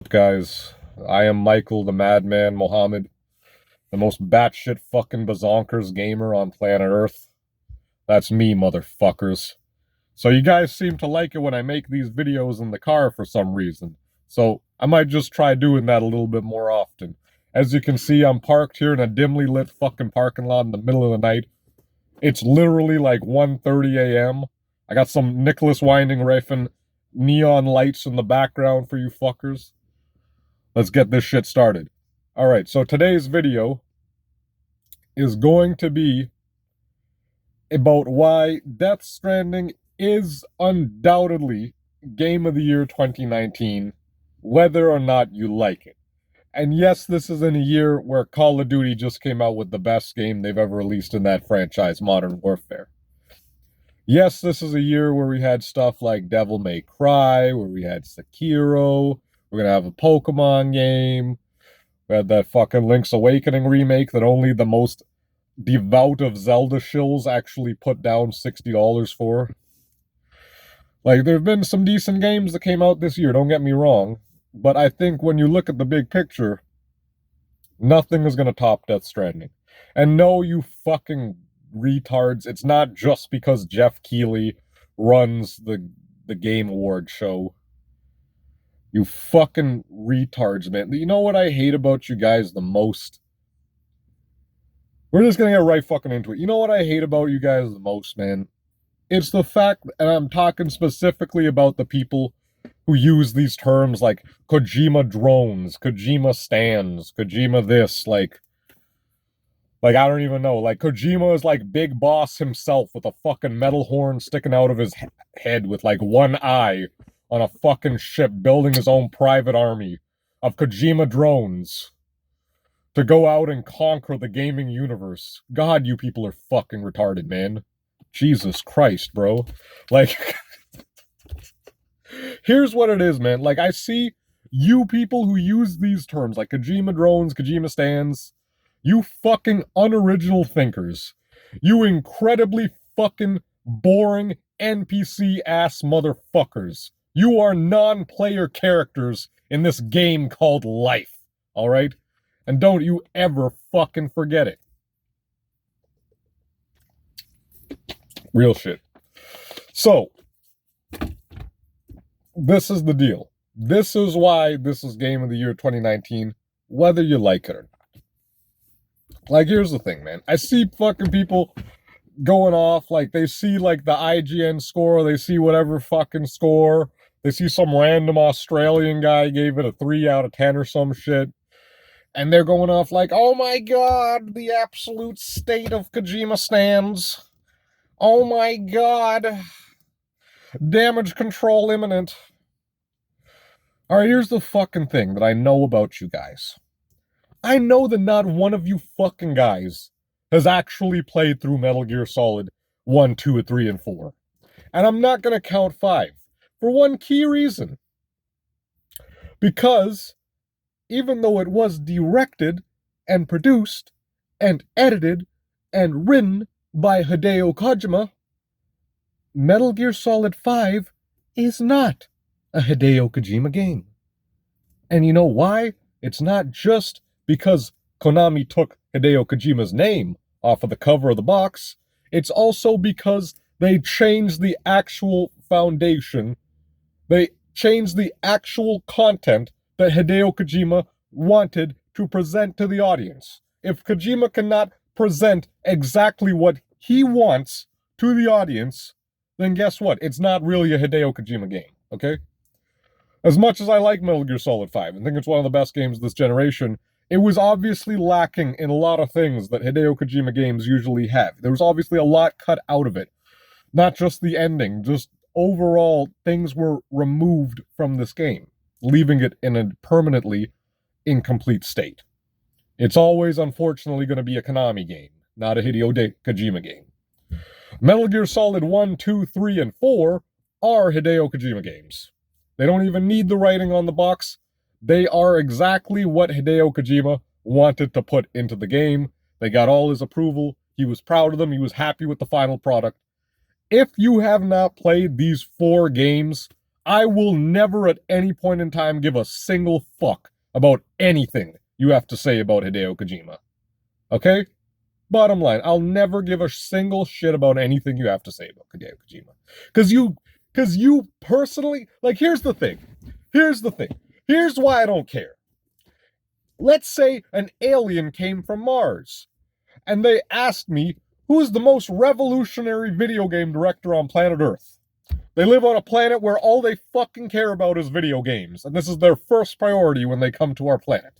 Guys, I am Michael the Madman Mohamed, the most batshit fucking bazonkers gamer on planet Earth. That's me, motherfuckers. So you guys seem to like it when I make these videos in the car for some reason. So I might just try doing that a little bit more often. As you can see, I'm parked here in a dimly lit fucking parking lot in the middle of the night. It's literally like 1:30 a.m. I got some Nicholas Winding Refn neon lights in the background for you fuckers. Let's get this shit started. Alright, so today's video is going to be about why Death Stranding is undoubtedly Game of the Year 2019, whether or not you like it. And yes, this is in a year where Call of Duty just came out with the best game they've ever released in that franchise, Modern Warfare. Yes, this is a year where we had stuff like Devil May Cry, where we had Sekiro, we're gonna have a Pokemon game. We had that fucking Link's Awakening remake that only the most devout of Zelda shills actually put down $60 for. Like, there have been some decent games that came out this year, don't get me wrong. But I think when you look at the big picture, nothing is gonna top Death Stranding. And no, you fucking retards, it's not just because Jeff Keighley runs the Game Award show. You fucking retards, man. You know what I hate about you guys the most? We're just gonna get right fucking into it. You know what I hate about you guys the most, man? It's the fact, and I'm talking specifically about the people who use these terms like Kojima drones, Kojima stands, Kojima this, like I don't even know. Like, Kojima is like Big Boss himself with a fucking metal horn sticking out of his head with like one eye on a fucking ship building his own private army of Kojima drones to go out and conquer the gaming universe. God, you people are fucking retarded, man. Jesus Christ, bro. Like, here's what it is, man. Like, I see you people who use these terms, like Kojima drones, Kojima stands, you fucking unoriginal thinkers. You incredibly fucking boring NPC-ass motherfuckers. You are non-player characters in this game called life, alright? And don't you ever fucking forget it. Real shit. So, this is the deal. This is why this is Game of the Year 2019, whether you like it or not. Like, here's the thing, man. I see fucking people going off, like, they see, like, the IGN score, they see whatever fucking score, they see some random Australian guy gave it a 3 out of 10 or some shit, and they're going off like, oh my god, the absolute state of Kojima stands. Oh my god. Damage control imminent. Alright, here's the fucking thing that I know about you guys. I know that not one of you fucking guys has actually played through Metal Gear Solid 1, 2, 3, and 4. And I'm not gonna count 5. For one key reason. Because, even though it was directed, and produced, and edited, and written by Hideo Kojima, Metal Gear Solid 5 is not a Hideo Kojima game. And you know why? It's not just because Konami took Hideo Kojima's name off of the cover of the box. It's also because they changed the actual foundation. They changed the actual content that Hideo Kojima wanted to present to the audience. If Kojima cannot present exactly what he wants to the audience, then guess what? It's not really a Hideo Kojima game, okay? As much as I like Metal Gear Solid 5 and think it's one of the best games of this generation, it was obviously lacking in a lot of things that Hideo Kojima games usually have. There was obviously a lot cut out of it. Not just the ending, just overall things were removed from this game, leaving it in a permanently incomplete state. It's always, unfortunately, going to be a Konami game, not a Hideo Kojima game. Metal Gear Solid 1, 2, 3, and 4 are Hideo Kojima games. They don't even need the writing on the box. They are exactly what Hideo Kojima wanted to put into the game. They got all his approval. He was proud of them. He was happy with the final product. If you have not played these 4 games, I will never at any point in time give a single fuck about anything you have to say about Hideo Kojima. Okay? Bottom line, I'll never give a single shit about anything you have to say about Hideo Kojima. Cause you personally, like, here's the thing. Here's why I don't care. Let's say an alien came from Mars, and they asked me, who is the most revolutionary video game director on planet Earth? They live on a planet where all they fucking care about is video games, and this is their first priority when they come to our planet.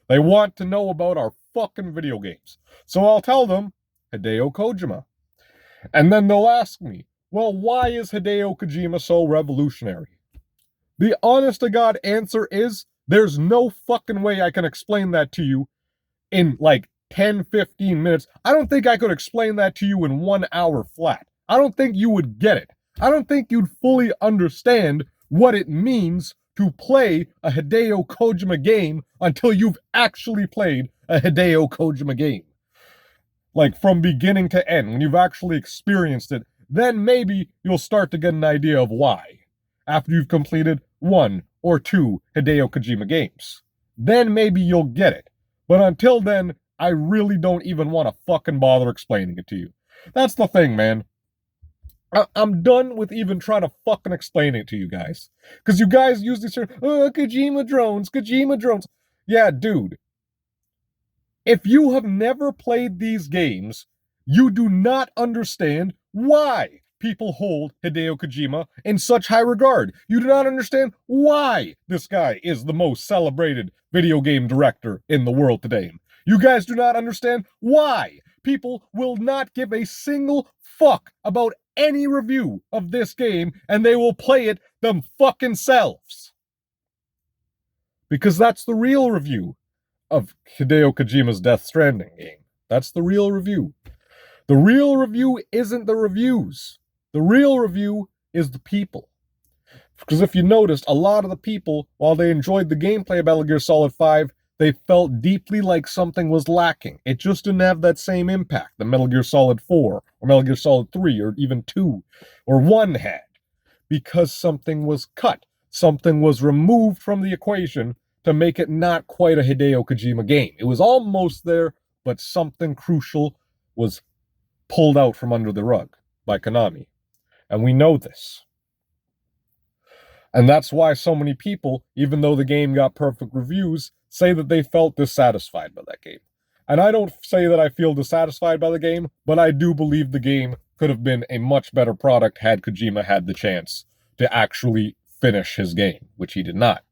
They want to know about our fucking video games. So I'll tell them, Hideo Kojima. And then they'll ask me, well, why is Hideo Kojima so revolutionary? The honest-to-God answer is, there's no fucking way I can explain that to you in like 10, 15 minutes. I don't think I could explain that to you in 1 hour flat. I don't think you would get it. I don't think you'd fully understand what it means to play a Hideo Kojima game until you've actually played a Hideo Kojima game. Like, from beginning to end, when you've actually experienced it, then maybe you'll start to get an idea of why. After you've completed 1 or 2 Hideo Kojima games. Then maybe you'll get it. But until then, I really don't even want to fucking bother explaining it to you. That's the thing, man. I'm done with even trying to fucking explain it to you guys. Because you guys use these terms, Kojima drones. Yeah, dude. If you have never played these games, you do not understand why people hold Hideo Kojima in such high regard. You do not understand why this guy is the most celebrated video game director in the world today. You guys do not understand why people will not give a single fuck about any review of this game, and they will play it them fucking selves. Because that's the real review of Hideo Kojima's Death Stranding game. That's the real review. The real review isn't the reviews. The real review is the people. Because if you noticed, a lot of the people, while they enjoyed the gameplay of Metal Gear Solid 5, they felt deeply like something was lacking. It just didn't have that same impact that Metal Gear Solid 4, or Metal Gear Solid 3, or even 2, or 1 had. Because something was cut. Something was removed from the equation to make it not quite a Hideo Kojima game. It was almost there, but something crucial was pulled out from under the rug by Konami. And we know this. And that's why so many people, even though the game got perfect reviews, say that they felt dissatisfied by that game. And I don't say that I feel dissatisfied by the game, but I do believe the game could have been a much better product had Kojima had the chance to actually finish his game, which he did not.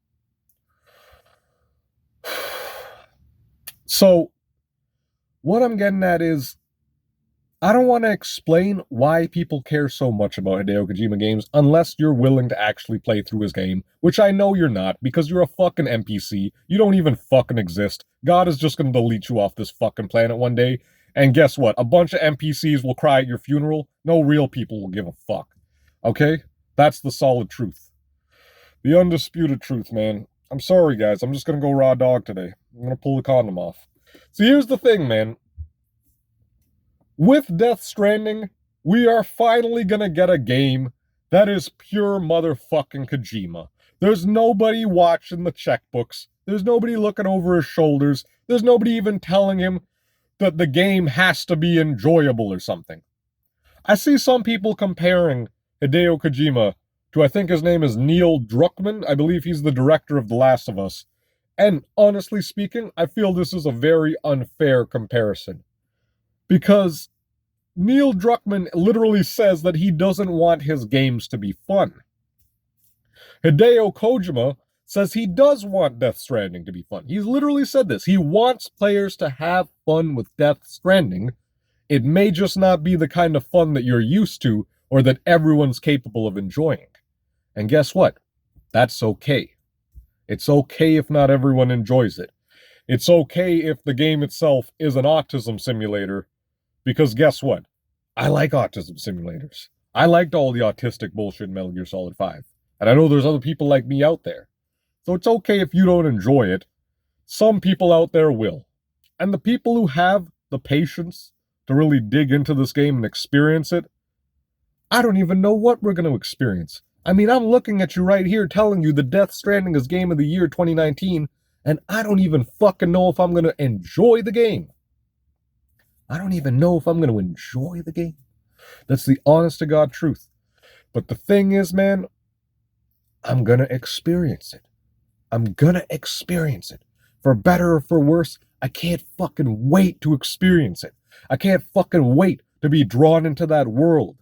So, what I'm getting at is, I don't want to explain why people care so much about Hideo Kojima games unless you're willing to actually play through his game, which I know you're not, because you're a fucking NPC. You don't even fucking exist. God is just going to delete you off this fucking planet one day, and guess what? A bunch of NPCs will cry at your funeral. No real people will give a fuck. Okay? That's the solid truth. The undisputed truth, man. I'm sorry, guys. I'm just going to go raw dog today. I'm going to pull the condom off. See, here's the thing, man. With Death Stranding, we are finally gonna get a game that is pure motherfucking Kojima. There's nobody watching the checkbooks. There's nobody looking over his shoulders. There's nobody even telling him that the game has to be enjoyable or something. I see some people comparing Hideo Kojima to, I think his name is Neil Druckmann. I believe he's the director of The Last of Us. And honestly speaking, I feel this is a very unfair comparison. Because Neil Druckmann literally says that he doesn't want his games to be fun. Hideo Kojima says he does want Death Stranding to be fun. He's literally said this. He wants players to have fun with Death Stranding. It may just not be the kind of fun that you're used to or that everyone's capable of enjoying. And guess what? That's okay. It's okay if not everyone enjoys it. It's okay if the game itself is an autism simulator. Because guess what? I like autism simulators. I liked all the autistic bullshit in Metal Gear Solid 5. And I know there's other people like me out there. So it's okay if you don't enjoy it. Some people out there will. And the people who have the patience to really dig into this game and experience it, I don't even know what we're going to experience. I mean, I'm looking at you right here telling you the Death Stranding is Game of the Year 2019, and I don't even fucking know if I'm going to enjoy the game. I don't even know if I'm going to enjoy the game. That's the honest to God truth. But the thing is, man, I'm going to experience it. I'm going to experience it. For better or for worse, I can't fucking wait to experience it. I can't fucking wait to be drawn into that world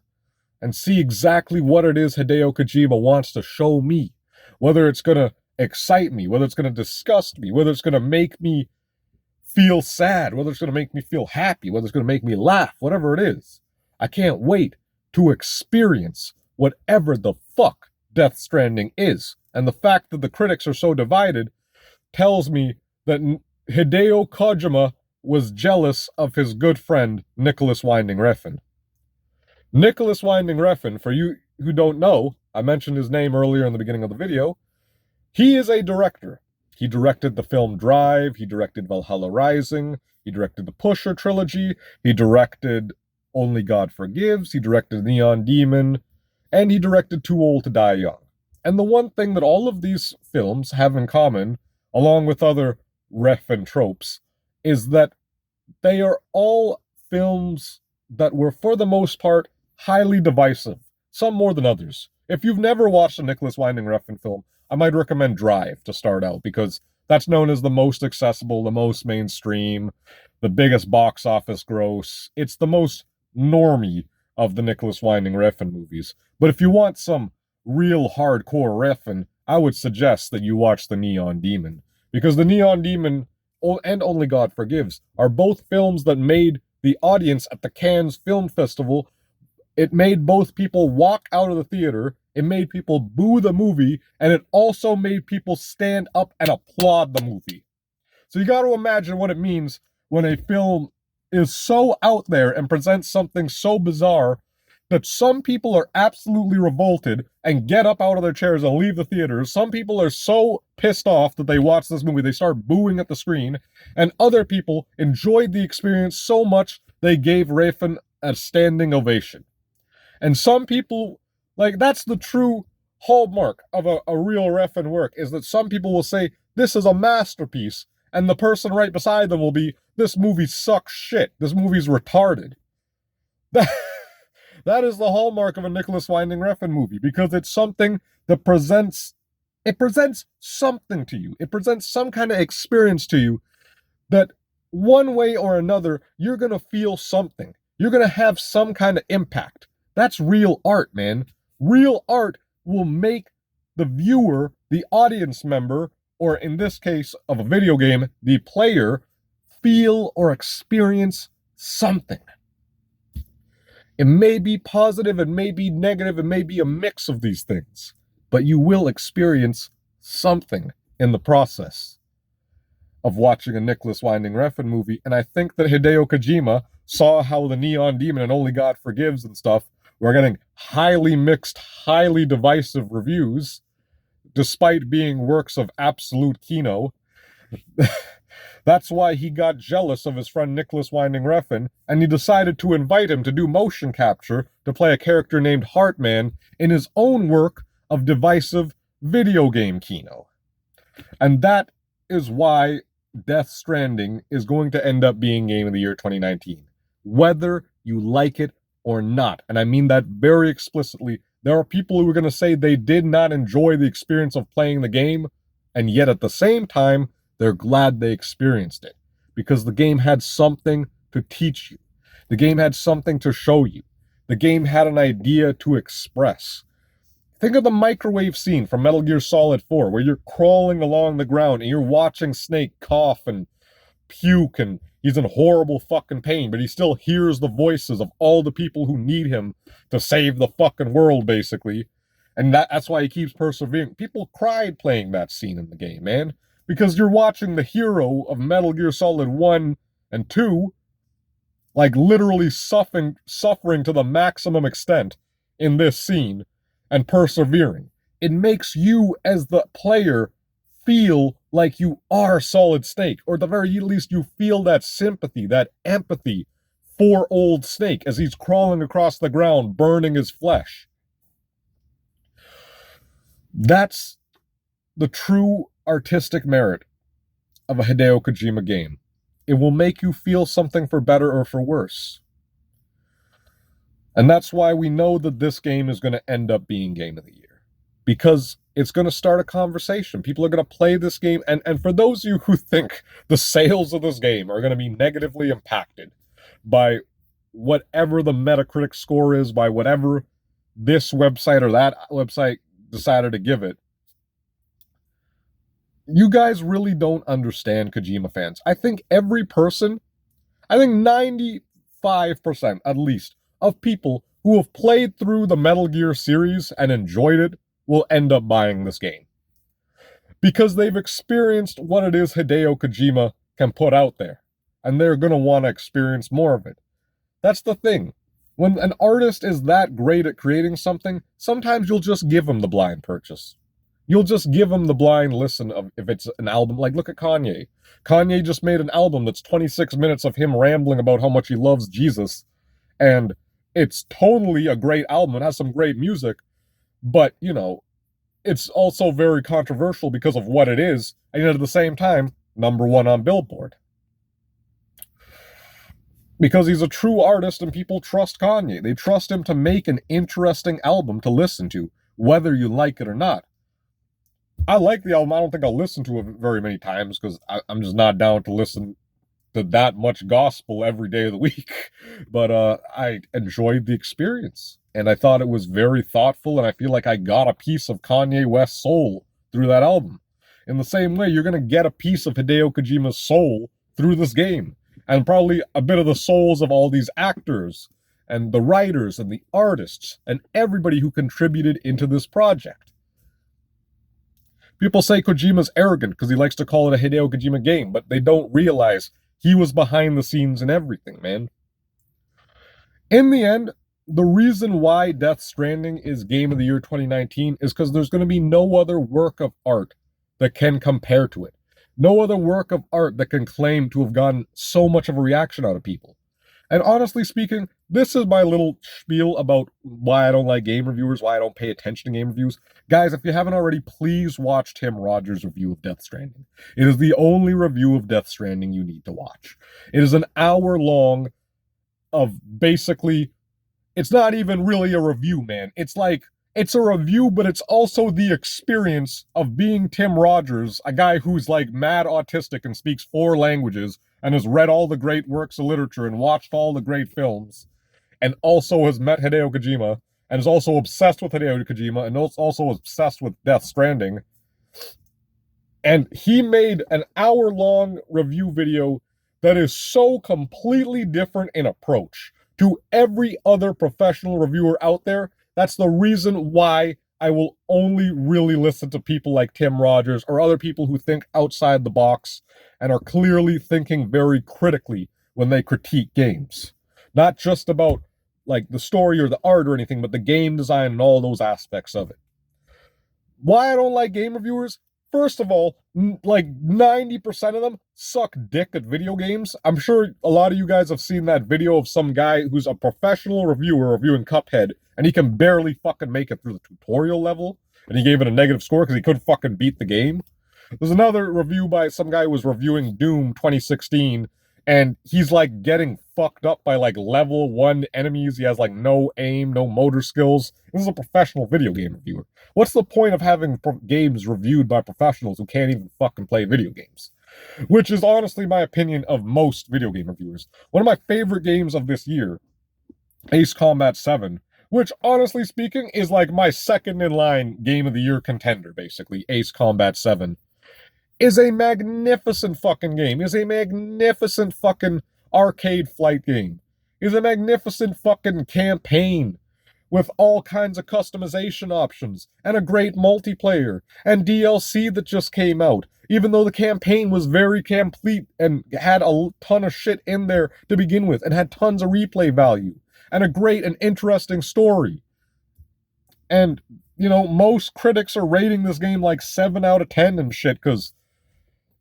and see exactly what it is Hideo Kojima wants to show me. Whether it's going to excite me, whether it's going to disgust me, whether it's going to make me feel sad, whether it's going to make me feel happy, whether it's going to make me laugh, whatever it is. I can't wait to experience whatever the fuck Death Stranding is. And the fact that the critics are so divided tells me that Hideo Kojima was jealous of his good friend Nicholas Winding Refn. Nicholas Winding Refn, for you who don't know, I mentioned his name earlier in the beginning of the video, he is a director. He directed the film Drive, he directed Valhalla Rising, he directed the Pusher trilogy, he directed Only God Forgives, he directed Neon Demon, and he directed Too Old to Die Young. And the one thing that all of these films have in common, along with other Refn tropes, is that they are all films that were, for the most part, highly divisive, some more than others. If you've never watched a Nicholas Winding Refn film, I might recommend Drive to start out, because that's known as the most accessible, the most mainstream, the biggest box office gross. It's the most normie of the Nicholas Winding Refn movies. But if you want some real hardcore Refn, I would suggest that you watch the Neon Demon, because the Neon Demon and Only God Forgives are both films that made the audience at the Cannes Film Festival. It made both people walk out of the theater, it made people boo the movie, and it also made people stand up and applaud the movie. So you got to imagine what it means when a film is so out there and presents something so bizarre that some people are absolutely revolted and get up out of their chairs and leave the theater. Some people are so pissed off that they watch this movie, they start booing at the screen, and other people enjoyed the experience so much they gave Refn a standing ovation. And some people, like, that's the true hallmark of a real Refn work, is that some people will say, this is a masterpiece, and the person right beside them will be, this movie sucks shit, this movie's retarded. That is the hallmark of a Nicholas Winding Refn movie, because it's something that presents something to you. It presents some kind of experience to you that one way or another, you're going to feel something. You're going to have some kind of impact. That's real art, man. Real art will make the viewer, the audience member, or in this case of a video game, the player, feel or experience something. It may be positive, it may be negative, it may be a mix of these things, but you will experience something in the process of watching a Nicholas Winding Refn movie. And I think that Hideo Kojima saw how the Neon Demon and Only God Forgives and stuff were getting highly mixed, highly divisive reviews, despite being works of absolute kino. That's why he got jealous of his friend Nicholas Winding Refn, and he decided to invite him to do motion capture to play a character named Heartman in his own work of divisive video game kino. And that is why Death Stranding is going to end up being Game of the Year 2019. Whether you like it or not. And I mean that very explicitly. There are people who are going to say they did not enjoy the experience of playing the game, and yet at the same time, they're glad they experienced it. Because the game had something to teach you. The game had something to show you. The game had an idea to express. Think of the microwave scene from Metal Gear Solid 4, where you're crawling along the ground and you're watching Snake cough and puke, and he's in horrible fucking pain, but he still hears the voices of all the people who need him to save the fucking world, basically. And that's why he keeps persevering. People cried playing that scene in the game, man. Because you're watching the hero of Metal Gear Solid 1 and 2, like, literally suffering to the maximum extent in this scene, and persevering. It makes you, as the player, feel like you are Solid Snake, or at the very least you feel that sympathy, that empathy for old Snake as he's crawling across the ground, burning his flesh. That's the true artistic merit of a Hideo Kojima game. It will make you feel something for better or for worse. And that's why we know that this game is going to end up being Game of the Year. Because it's going to start a conversation. People are going to play this game. And for those of you who think the sales of this game are going to be negatively impacted by whatever the Metacritic score is, by whatever this website or that website decided to give it, you guys really don't understand Kojima fans. I think every person, I think 95% at least, of people who have played through the Metal Gear series and enjoyed it will end up buying this game. Because they've experienced what it is Hideo Kojima can put out there. And they're going to want to experience more of it. That's the thing. When an artist is that great at creating something, sometimes you'll just give them the blind purchase. You'll just give them the blind listen of if it's an album. Like, look at Kanye. Kanye just made an album that's 26 minutes of him rambling about how much he loves Jesus. And it's totally a great album. It has some great music. But, you know, it's also very controversial because of what it is. And yet at the same time, #1 on Billboard. Because he's a true artist and people trust Kanye. They trust him to make an interesting album to listen to, whether you like it or not. I like the album. I don't think I'll listen to it very many times because I'm just not down to listen to that much gospel every day of the week. But I enjoyed the experience. And I thought it was very thoughtful, and I feel like I got a piece of Kanye West's soul through that album. In the same way, you're going to get a piece of Hideo Kojima's soul through this game. And probably a bit of the souls of all these actors, and the writers, and the artists, and everybody who contributed into this project. People say Kojima's arrogant because he likes to call it a Hideo Kojima game, but they don't realize he was behind the scenes in everything, man. In the end, the reason why Death Stranding is Game of the Year 2019 is because there's going to be no other work of art that can compare to it. No other work of art that can claim to have gotten so much of a reaction out of people. And honestly speaking, this is my little spiel about why I don't like game reviewers, why I don't pay attention to game reviews. Guys, if you haven't already, please watch Tim Rogers' review of Death Stranding. It is the only review of Death Stranding you need to watch. It is an hour long of basically, it's not even really a review, man. It's like, it's a review, but it's also the experience of being Tim Rogers, a guy who's like mad autistic and speaks 4 languages and has read all the great works of literature and watched all the great films, and also has met Hideo Kojima, and is also obsessed with Hideo Kojima, and also obsessed with Death Stranding. And he made an hour-long review video that is so completely different in approach to every other professional reviewer out there. That's the reason why I will only really listen to people like Tim Rogers or other people who think outside the box and are clearly thinking very critically when they critique games. Not just about like the story or the art or anything, but the game design and all those aspects of it. Why I don't like game reviewers? First of all, like 90% of them suck dick at video games. I'm sure a lot of you guys have seen that video of some guy who's a professional reviewer reviewing Cuphead, and he can barely fucking make it through the tutorial level, and he gave it a negative score because he couldn't fucking beat the game. There's another review by some guy who was reviewing Doom 2016, and he's like getting fucked up by like level 1 enemies. He has like no aim, no motor skills. This is a professional video game reviewer. What's the point of having games reviewed by professionals who can't even fucking play video games? Which is honestly my opinion of most video game reviewers. One of my favorite games of this year, Ace Combat 7, which honestly speaking is like my second in line game of the year contender, basically, Ace Combat 7, is a magnificent fucking game, is a magnificent fucking arcade flight game, is a magnificent fucking campaign with all kinds of customization options and a great multiplayer and DLC that just came out, even though the campaign was very complete and had a ton of shit in there to begin with and had tons of replay value and a great and interesting story. And, you know, most critics are rating this game like 7 out of 10 and shit because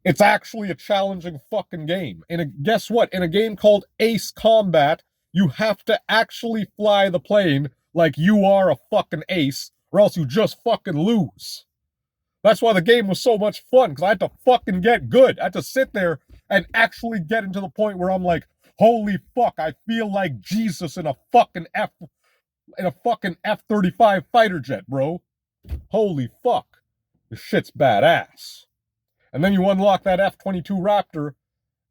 it's actually a challenging fucking game. And guess what? In a game called Ace Combat, you have to actually fly the plane like you are a fucking ace, or else you just fucking lose. That's why the game was so much fun, because I had to fucking get good. I had to sit there and actually get into the point where I'm like, holy fuck, I feel like Jesus in a fucking F-35 fighter jet, bro. Holy fuck. This shit's badass. And then you unlock that F-22 Raptor,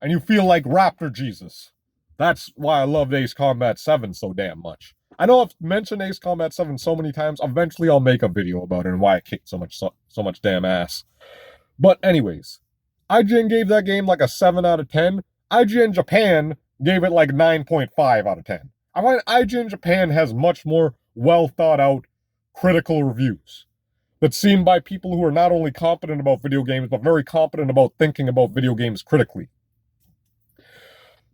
and you feel like Raptor Jesus. That's why I loved Ace Combat 7 so damn much. I know I've mentioned Ace Combat 7 so many times. Eventually I'll make a video about it and why it kicked so much damn ass. But anyways, IGN gave that game like a 7 out of 10. IGN Japan gave it like 9.5 out of 10. I find IGN Japan has much more well thought out critical reviews that's seen by people who are not only competent about video games, but very competent about thinking about video games critically.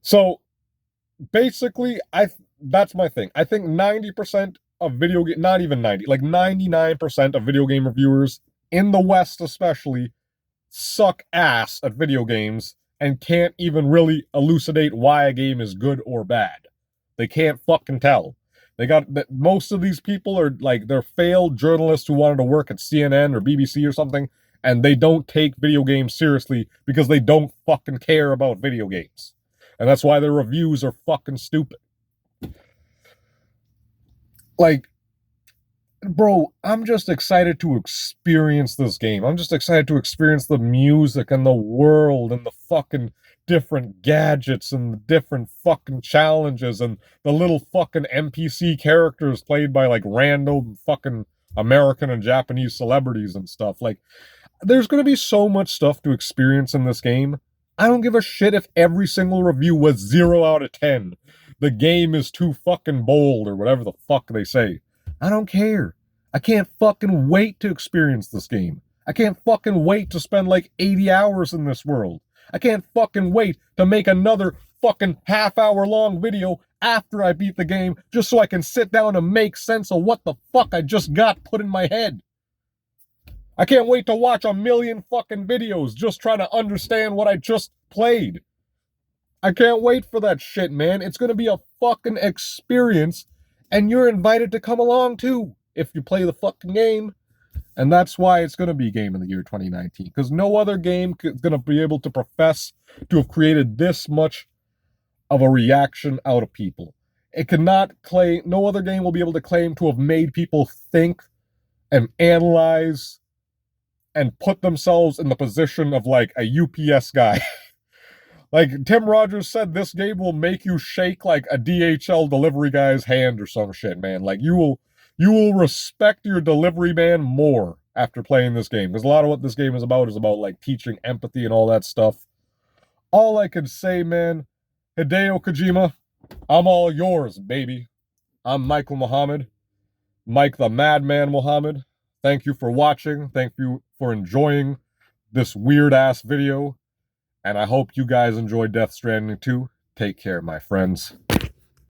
So basically, that's my thing. I think 90% of video game, not even 90, like 99% of video game reviewers in the West especially suck ass at video games and can't even really elucidate why a game is good or bad. They can't fucking tell. Most of these people are like, they're failed journalists who wanted to work at CNN or BBC or something, and they don't take video games seriously because they don't fucking care about video games. And that's why their reviews are fucking stupid. Like, bro, I'm just excited to experience this game. I'm just excited to experience the music and the world and the fucking different gadgets and the different fucking challenges and the little fucking NPC characters played by like random fucking American and Japanese celebrities and stuff. Like, there's gonna be so much stuff to experience in this game. I don't give a shit if every single review was 0 out of 10. The game is too fucking bold or whatever the fuck they say. I don't care. I can't fucking wait to experience this game. I can't fucking wait to spend like 80 hours in this world. I can't fucking wait to make another fucking half-hour long video after I beat the game just so I can sit down and make sense of what the fuck I just got put in my head. I can't wait to watch a million fucking videos just trying to understand what I just played. I can't wait for that shit, man. It's gonna be a fucking experience, and you're invited to come along too if you play the fucking game. And that's why it's gonna be Game of the Year 2019, because no other game is gonna be able to profess to have created this much of a reaction out of people. It cannot claim, no other game will be able to claim to have made people think and analyze and put themselves in the position of like a UPS guy. Like Tim Rogers said, this game will make you shake like a DHL delivery guy's hand or some shit, man. Like you will respect your delivery man more after playing this game. Because a lot of what this game is about like teaching empathy and all that stuff. All I can say, man, Hideo Kojima, I'm all yours, baby. I'm Michael Mohamed, Mike the Madman Mohamed. Thank you for watching. Thank you for enjoying this weird-ass video. And I hope you guys enjoy Death Stranding too. Take care, my friends.